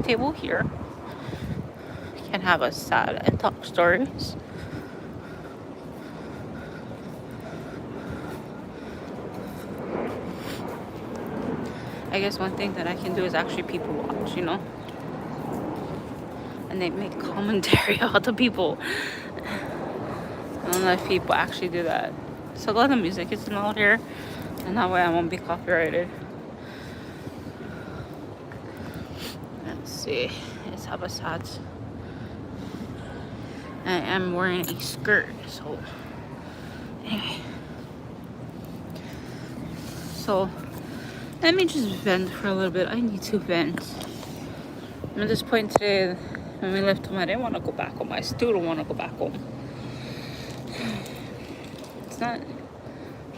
table here. Can have a sad and talk stories. I guess one thing that I can do is actually people watch, you know? And they make commentary on the people. I don't know if people actually do that. So glad the music isn't out here. And that way I won't be copyrighted. Let's see. Let's have a sad. I am wearing a skirt, so anyway. So let me just vent for a little bit. I need to vent. I'm at this point today, when we left home, I didn't want to go back home. I still don't want to go back home. It's not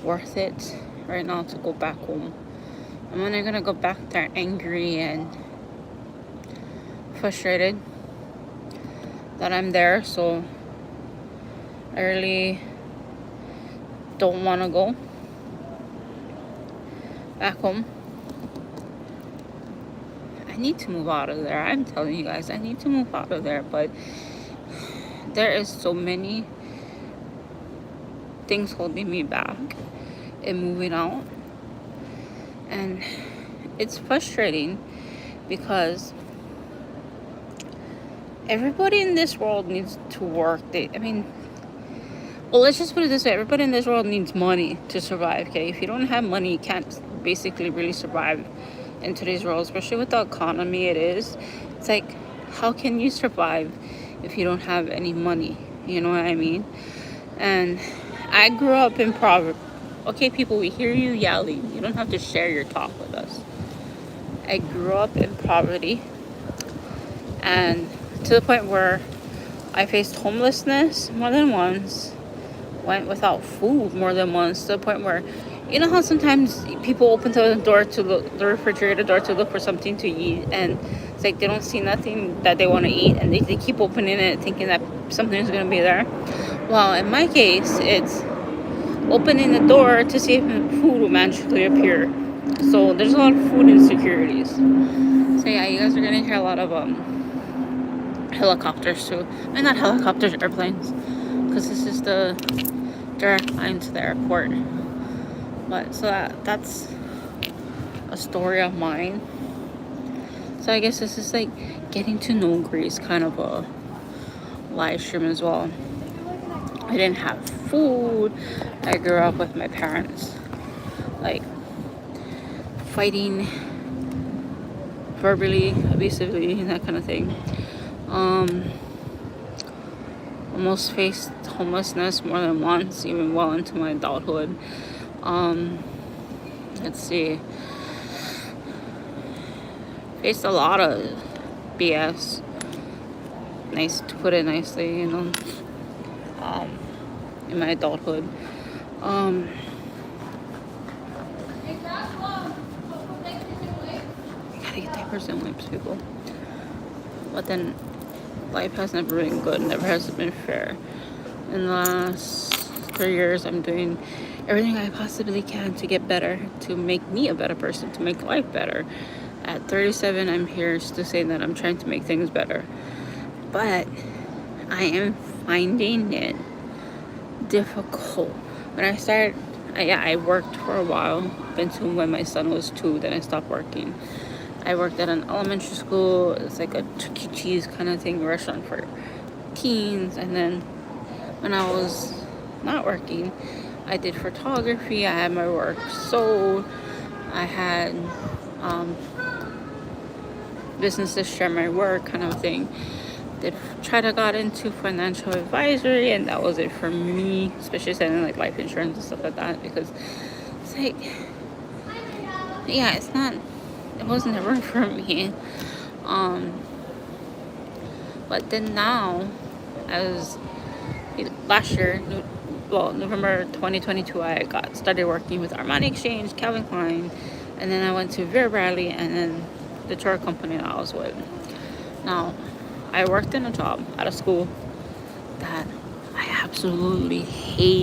worth it right now to go back home. I'm only gonna go back there angry and frustrated that I'm there, so I really don't want to go back home. I need to move out of there. I'm telling you guys, I need to move out of there, but there is so many things holding me back in moving out, and it's frustrating because everybody in this world needs to work. Well, let's just put it this way. Everybody in this world needs money to survive, okay? If you don't have money, you can't basically really survive in today's world, especially with the economy it is. It's like, how can you survive if you don't have any money? You know what I mean? And I grew up in poverty. Okay, people, we hear you yelling. You don't have to share your talk with us. I grew up in poverty, and to the point where I faced homelessness more than once, went without food more than once, to the point where, you know how sometimes people open the door to look, the refrigerator door to look for something to eat, and it's like they don't see nothing that they want to eat, and they keep opening it thinking that something's going to be there. Well, in my case, it's opening the door to see if food will magically appear. So there's a lot of food insecurities. So yeah, you guys are going to hear a lot of helicopters too. And not helicopters, airplanes, because this is the direct line to the airport. But so that's a story of mine. So I guess this is like getting to know Grace, kind of a live stream as well. I didn't have food. I grew up with my parents like fighting verbally, abusively, that kind of thing. Almost faced homelessness more than once, even well into my adulthood. Let's see. Faced a lot of BS. Nice to put it nicely, you know. In my adulthood. I gotta get diapers and wipes, people. But then life has never been good, never has been fair. In the last 3 years, I'm doing everything I possibly can to get better, to make me a better person, to make life better. At 37, I'm here to say that I'm trying to make things better. But I am finding it difficult. When I started, I worked for a while, up until when my son was 2, then I stopped working. I worked at an elementary school. It's like a Chuck E. Cheese kind of thing, restaurant for teens. And then when I was not working, I did photography. I had my work sold. I had businesses share my work, kind of thing. Try to got into financial advisory, and that was it for me, especially selling like life insurance and stuff like that, because it's like, yeah, it wasn't ever for me. But then now, as last year, November 2022, I started working with Armani Exchange, Calvin Klein, and then I went to Vera Bradley, and then the tour company that I was with. Now, I worked in a job at a school that I absolutely hate.